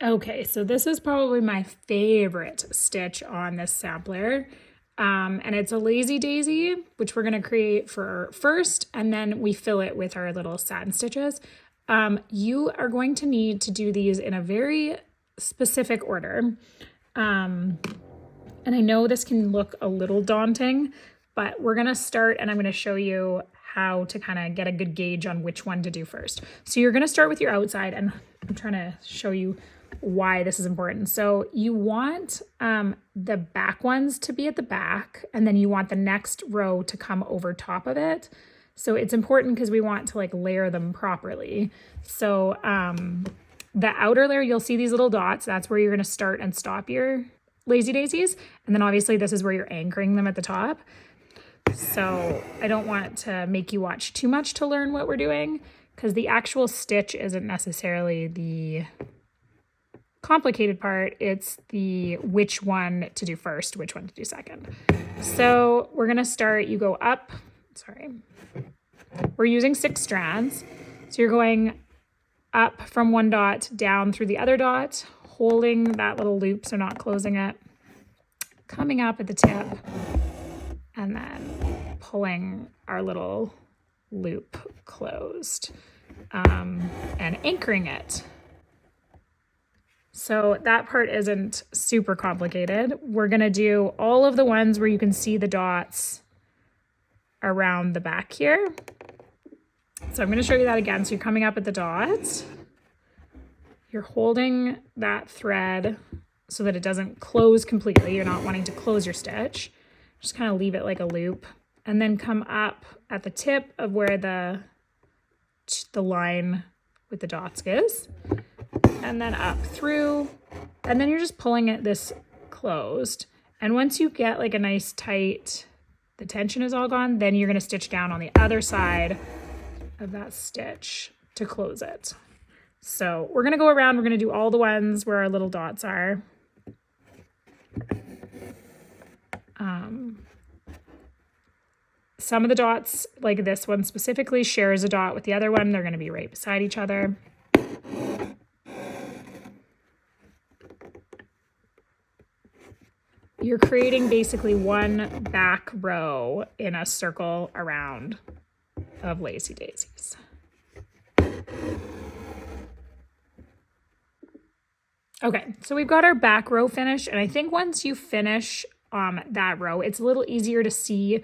Okay, so this is probably my favorite stitch on this sampler. And it's a lazy daisy, which we're gonna create for first, and then we fill it with our little satin stitches. You are going to need to do these in a very specific order. And I know this can look a little daunting, but we're gonna start and I'm gonna show you how to kind of get a good gauge on which one to do first. So you're gonna start with your outside, and I'm trying to show you why this is important. So you want the back ones to be at the back, and then you want the next row to come over top of it. So it's important because we want to like layer them properly. So the outer layer, you'll see these little dots. That's where you're going to start and stop your lazy daisies. And then obviously this is where you're anchoring them at the top. So I don't want to make you watch too much to learn what we're doing, because the actual stitch isn't necessarily the complicated part. It's the which one to do first, which one to do second. So we're going to start, you go up, we're using 6 strands. So you're going up from one dot, down through the other dot, holding that little loop, so not closing it, coming up at the tip, and then pulling our little loop closed, and anchoring it. So that part isn't super complicated. We're gonna do all of the ones where you can see the dots around the back here. So I'm gonna show you that again. So you're coming up at the dot, you're holding that thread so that it doesn't close completely. You're not wanting to close your stitch. Just kind of leave it like a loop, and then come up at the tip of where the line with the dots is, and then up through, and then you're just pulling it this closed. And once you get like a nice tight, the tension is all gone, then you're going to stitch down on the other side of that stitch to close it. So we're going to go around, we're going to do all the ones where our little dots are. Some of the dots, like this one specifically, shares a dot with the other one. They're going to be right beside each other. You're creating basically one back row in a circle around of lazy daisies. Okay, so we've got our back row finished, and I think once you finish that row, it's a little easier to see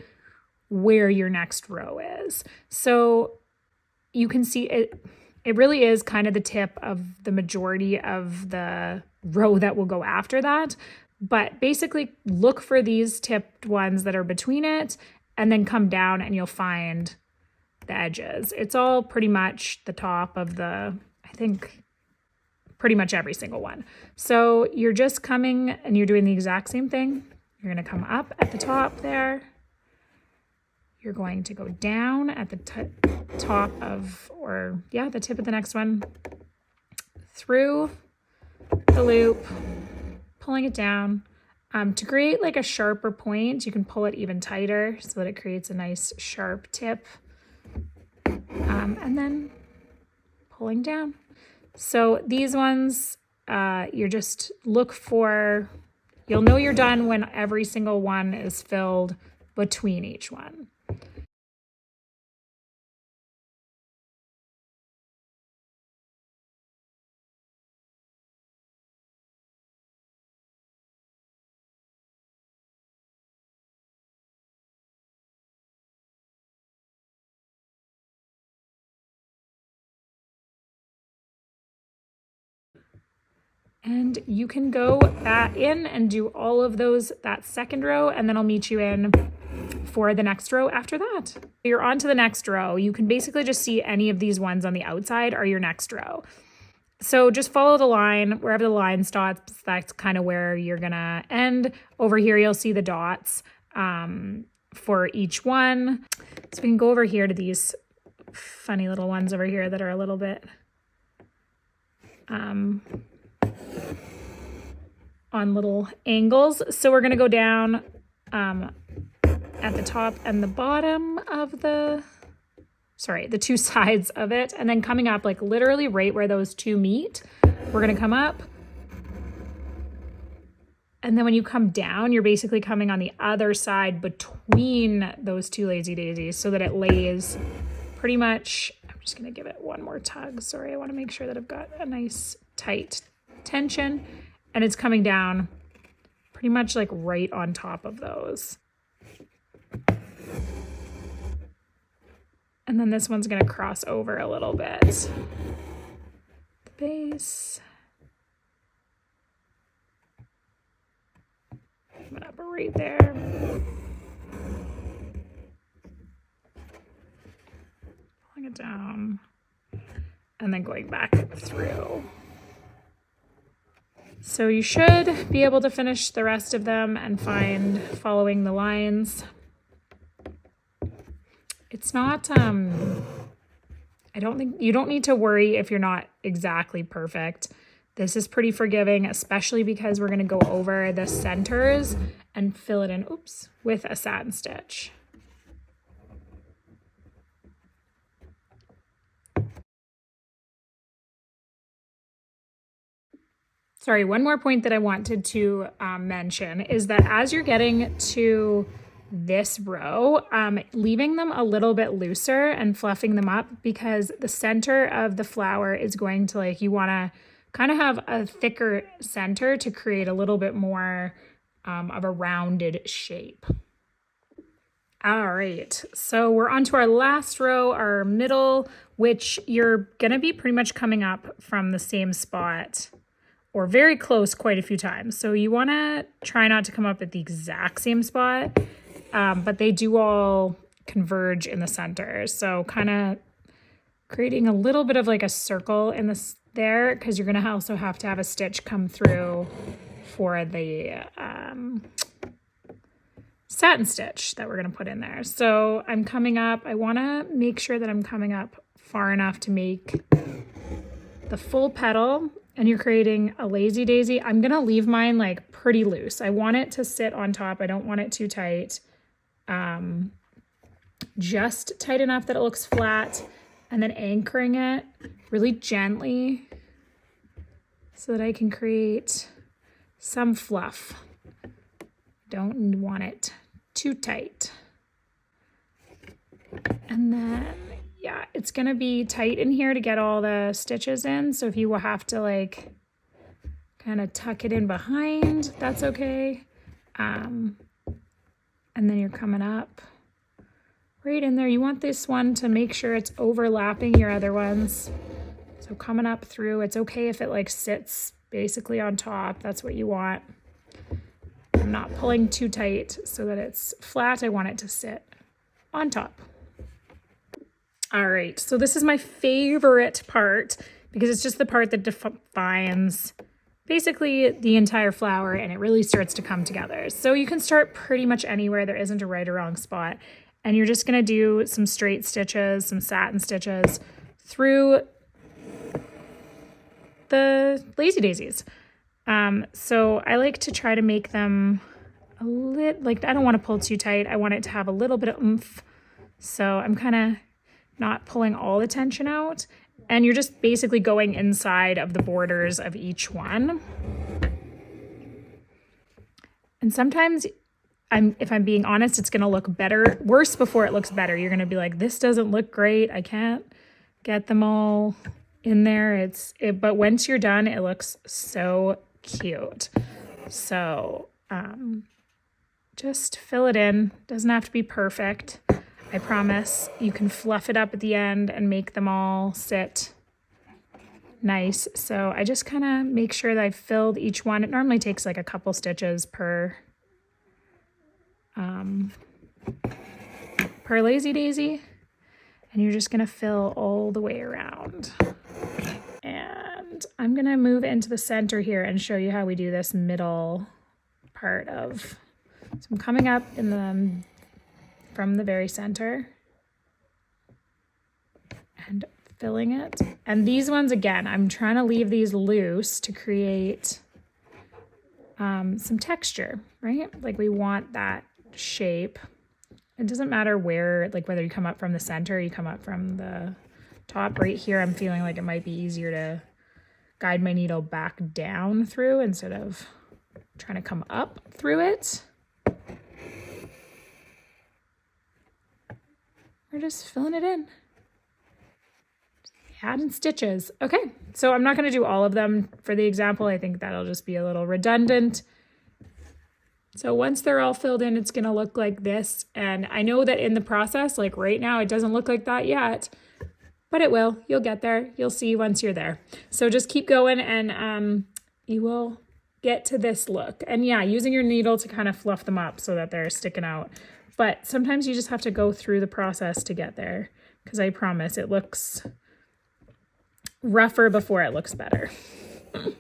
where your next row is. So you can see it really is kind of the tip of the majority of the row that will go after that. But basically look for these tipped ones that are between it, and then come down and you'll find the edges. It's all pretty much the top of the, I think, pretty much every single one. So you're just coming and you're doing the exact same thing. You're going to come up at the top there. You're going to go down at the top of, the tip of the next one, through the loop, pulling it down. To create like a sharper point, you can pull it even tighter so that it creates a nice sharp tip. And then pulling down. So these ones, you're just look for, you'll know you're done when every single one is filled between each one. And you can go back in and do all of those, that second row, and then I'll meet you in for the next row after that. You're on to the next row. You can basically just see any of these ones on the outside are your next row. So just follow the line, wherever the line stops, that's kind of where you're gonna end. Over here, you'll see the dots for each one. So we can go over here to these funny little ones over here that are a little bit on little angles. So we're gonna go down at the top and the bottom of the two sides of it, and then coming up like literally right where those two meet, we're gonna come up, And then when you come down, you're basically coming on the other side between those two lazy daisies so that it lays pretty much. I'm just going to give it one more tug. Sorry, I want to make sure that I've got a nice tight tension, and it's coming down pretty much like right on top of those. And then this one's going to cross over a little bit. The base. Coming up right there. Pulling it down. And then going back through. So you should be able to finish the rest of them and following the lines. It's not, I don't think, you don't need to worry if you're not exactly perfect. This is pretty forgiving, especially because we're going to go over the centers and fill it in, with a satin stitch. Sorry, one more point that I wanted to mention is that as you're getting to this row, leaving them a little bit looser and fluffing them up, because the center of the flower is going to, you want to kind of have a thicker center to create a little bit more of a rounded shape. All right, so we're on to our last row, our middle, which you're gonna be pretty much coming up from the same spot or very close quite a few times. So you wanna try not to come up at the exact same spot, but they do all converge in the center. So kind of creating a little bit of like a circle in this there, because you're gonna also have to have a stitch come through for the satin stitch that we're gonna put in there. So I'm coming up, I wanna make sure that I'm coming up far enough to make the full petal, and you're creating a lazy daisy. I'm gonna leave mine like pretty loose. I want it to sit on top. I don't want it too tight. Just tight enough that it looks flat, and then anchoring it really gently so that I can create some fluff. Don't want it too tight. And then, yeah, it's gonna be tight in here to get all the stitches in. So if you will have to like kind of tuck it in behind, that's okay. And then you're coming up right in there. You want this one to make sure it's overlapping your other ones. So coming up through, it's okay if it like sits basically on top. That's what you want. I'm not pulling too tight so that it's flat. I want it to sit on top. All right, so this is my favorite part because it's just the part that defines basically the entire flower, and it really starts to come together. So you can start pretty much anywhere. There isn't a right or wrong spot. And you're just gonna do some straight stitches, some satin stitches through the lazy daisies. So I like to try to make them a little, like, I don't want to pull too tight. I want it to have a little bit of oomph. So I'm kind of not pulling all the tension out. And you're just basically going inside of the borders of each one. And sometimes, if I'm being honest, it's going to look worse before it looks better. You're going to be like, this doesn't look great. I can't get them all in there. But once you're done, it looks so cute. So just fill it in. Doesn't have to be perfect. I promise. You can fluff it up at the end and make them all sit nice. So I just kind of make sure that I've filled each one. It normally takes like a couple stitches per lazy daisy. And you're just going to fill all the way around. And I'm going to move into the center here and show you how we do this middle part of. So I'm coming up from the very center and filling it. And these ones, again, I'm trying to leave these loose to create some texture, right? Like we want that shape. It doesn't matter where, like whether you come up from the center or you come up from the top. Right here, I'm feeling like it might be easier to guide my needle back down through instead of trying to come up through it. We're just filling it in. Adding stitches. Okay, so I'm not going to do all of them for the example. I think that'll just be a little redundant. So once they're all filled in, it's going to look like this. And I know that in the process, like right now, it doesn't look like that yet, but it will. You'll get there. You'll see once you're there. So just keep going and you will get to this look. And yeah, using your needle to kind of fluff them up so that they're sticking out. But sometimes you just have to go through the process to get there, because I promise it looks rougher before it looks better.